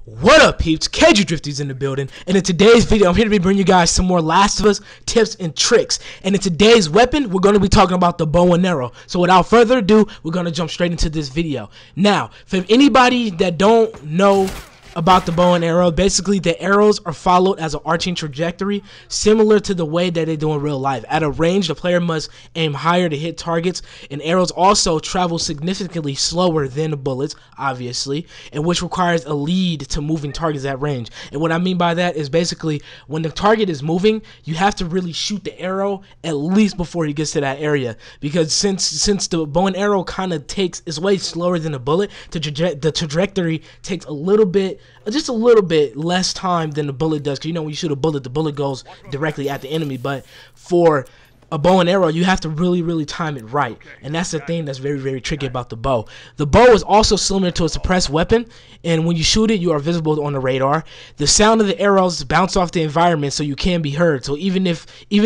What up, peeps? KgDrifty's in the building, and in today's video, I'm here to bring you guys some more Last of Us tips and tricks. And in today's weapon, we're going to be talking about the bow and arrow. So without further ado, we're going to jump straight into this video. Now, for anybody that don't know about the bow and arrow, basically the arrows are followed as an arching trajectory, similar to the way that they do in real life. At a range, the player must aim higher to hit targets, and arrows also travel significantly slower than the bullets, obviously, and which requires a lead to moving targets at range. And what I mean by that is basically when the target is moving, you have to really shoot the arrow at least before he gets to that area, because since the bow and arrow kind of is way slower than the bullet, the trajectory takes just a little bit less time than the bullet does. Because you know, when you shoot a bullet, the bullet goes directly at the enemy, but for a bow and arrow, you have to really time it right, and that's the thing that's very tricky about the bow. The bow is also similar to a suppressed weapon, and when you shoot it, you are visible on the radar. The sound of the arrows bounce off the environment, so you can be heard. So even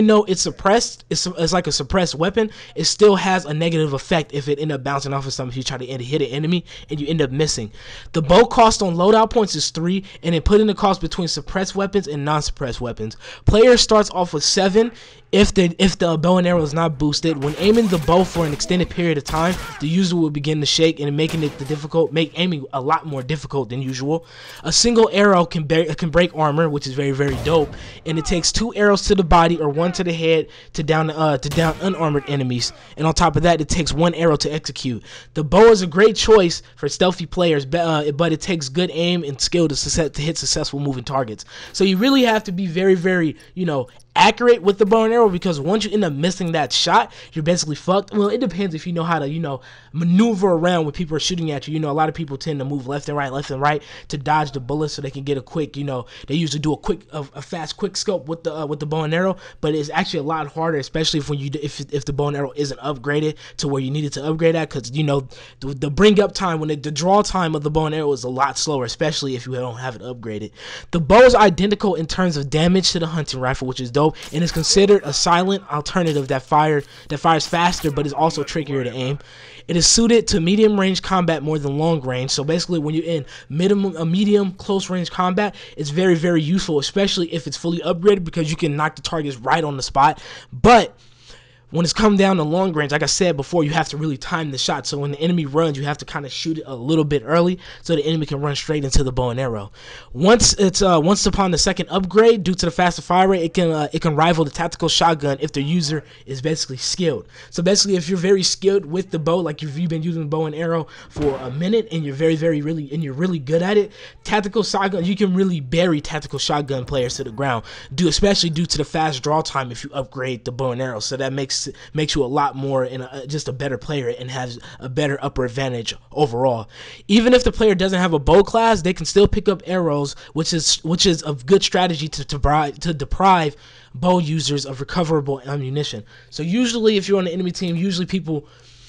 though it's suppressed, it's like a suppressed weapon, it still has a negative effect if it end up bouncing off of something. If you try to hit an enemy and you end up missing. The bow cost on loadout points is 3, and then put in the cost between suppressed weapons and non-suppressed weapons. Player starts off with 7. If the bow and arrow is not boosted, when aiming the bow for an extended period of time, the user will begin to shake, and making it make aiming a lot more difficult than usual. A single arrow can break armor, which is very dope, and it takes 2 arrows to the body or 1 to the head to down unarmored enemies. And on top of that, it takes 1 arrow to execute. The bow is a great choice for stealthy players, but it takes good aim and skill to hit successful moving targets. So you really have to be very accurate with the bow and arrow, because once you end up missing that shot, you're basically fucked. Well, it depends if you know how to, maneuver around when people are shooting at you. A lot of people tend to move left and right to dodge the bullets so they can get a quick, they usually do a fast quick scope with the bow and arrow, but it's actually a lot harder, especially if the bow and arrow isn't upgraded to where you need it to upgrade at, because the bring up time, the draw time of the bow and arrow is a lot slower, especially if you don't have it upgraded. The bow is identical in terms of damage to the hunting rifle, which is dope, and is considered a silent alternative that fires faster but is also trickier to aim. It is suited to medium range combat more than long range. So basically, when you're in medium close range combat, it's very useful, especially if it's fully upgraded, because you can knock the targets right on the spot. But when it's come down to long range, like I said before, you have to really time the shot. So when the enemy runs, you have to kind of shoot it a little bit early so the enemy can run straight into the bow and arrow. Once upon the second upgrade, due to the faster fire rate, it can rival the tactical shotgun if the user is basically skilled. So basically, if you're very skilled with the bow, like if you've been using the bow and arrow for a minute and you're really good at it, tactical shotgun, you can really bury tactical shotgun players to the ground, especially due to the fast draw time if you upgrade the bow and arrow. So that makes you a lot more just a better player and has a better upper advantage overall. Even if the player doesn't have a bow class, they can still pick up arrows, which is a good strategy to deprive bow users of recoverable ammunition. So usually, if you're on the enemy team,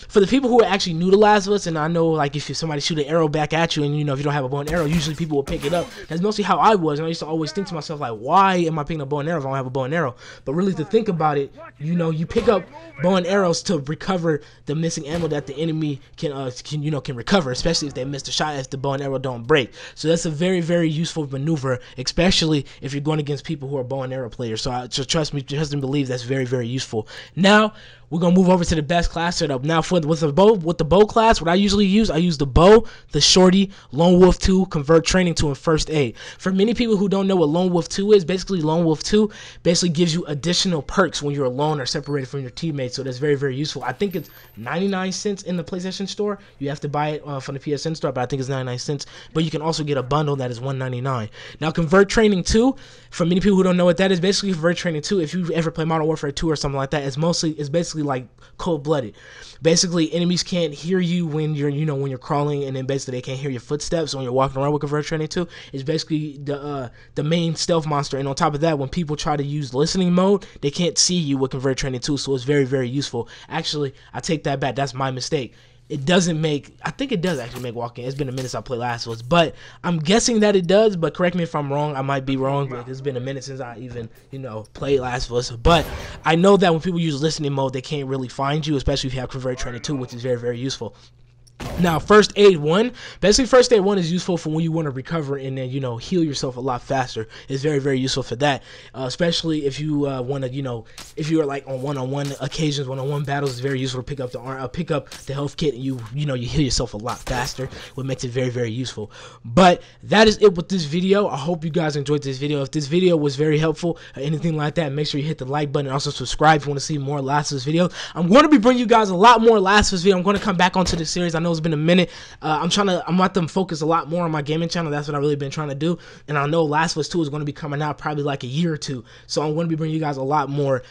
for the people who are actually new to Last of Us, and I know, like, if somebody shoot an arrow back at you and if you don't have a bow and arrow, usually people will pick it up. That's mostly how I was, and I used to always think to myself, like, why am I picking up bow and arrow if I don't have a bow and arrow? But really, to think about it, you pick up bow and arrows to recover the missing ammo that the enemy can recover, especially if they missed a shot, if the bow and arrow don't break. So that's a very useful maneuver, especially if you're going against people who are bow and arrow players. So trust and believe that's very useful. Now we're gonna move over to the best class setup. Now with the bow class, what I usually use, I use the bow, the shorty, Lone Wolf 2, Convert Training 2, and First Aid. For many people who don't know what Lone Wolf 2 is, basically Lone Wolf 2 basically gives you additional perks when you're alone or separated from your teammates. So that's very useful. I think it's 99 cents in the PlayStation Store. You have to buy it from the PSN Store, but I think it's 99 cents. But you can also get a bundle that is $1.99. Now Convert Training 2, for many people who don't know what that is, basically Convert Training 2, if you ever play Modern Warfare 2 or something like that, it's basically like cold-blooded. Basically, enemies can't hear you when you're crawling, and then basically they can't hear your footsteps when you're walking around with Convert Training 2. It's basically the main stealth monster, and on top of that, when people try to use listening mode, they can't see you with Convert Training 2, so it's very useful. Actually, I take that back. That's my mistake. It doesn't make, I think it does actually make walking. It's been a minute since I played Last of Us, but I'm guessing that it does, but correct me if I'm wrong. I might be wrong, but it's been a minute since I even, played Last of Us. But I know that when people use listening mode, they can't really find you, especially if you have Convert Training 2, which is very useful. Now, First Aid 1, basically First Aid 1 is useful for when you want to recover and then, heal yourself a lot faster. It's very, very useful for that, especially if you want to, if you are like on one-on-one occasions, one-on-one battles. It's very useful to pick up the health kit, and you heal yourself a lot faster, what makes it very, very useful. But that is it with this video. I hope you guys enjoyed this video. If this video was very helpful or anything like that, make sure you hit the like button and also subscribe if you want to see more Last of Us videos. I'm going to be bringing you guys a lot more Last of Us videos. I'm going to come back onto the series. I know it's been a minute. I'm about to focus a lot more on my gaming channel. That's what I've really been trying to do. And I know Last of Us 2 is going to be coming out probably like a year or two. So I'm going to be bringing you guys a lot more,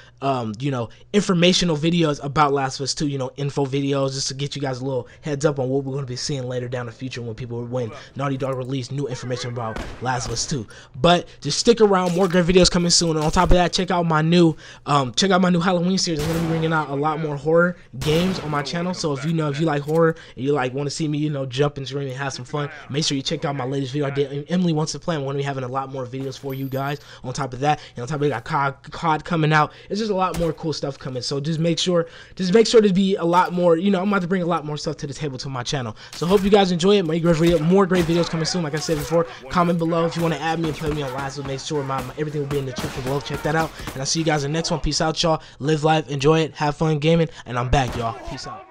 informational videos about Last of Us 2, info videos, just to get you guys a little heads up on what we're going to be seeing later down the future when Naughty Dog release new information about Last of Us 2. But just stick around, more great videos coming soon. And on top of that, check out my new Halloween series. I'm going to be bringing out a lot more horror games on my channel. So if you like horror and you want to see me, jump and scream and have some fun, make sure you check out my latest video I did. Emily Wants to Play. I'm going to be having a lot more videos for you guys on top of that. And on top of that, got COD coming out. It's just a lot more cool stuff coming. So just make sure to be a lot more, I'm about to bring a lot more stuff to the table to my channel. So hope you guys enjoy it. More great videos coming soon. Like I said before, comment below if you want to add me and play me on Last of Us. Make sure everything will be in the description below. Check that out. And I'll see you guys in the next one. Peace out, y'all. Live life, enjoy it, have fun gaming, and I'm back, y'all. Peace out.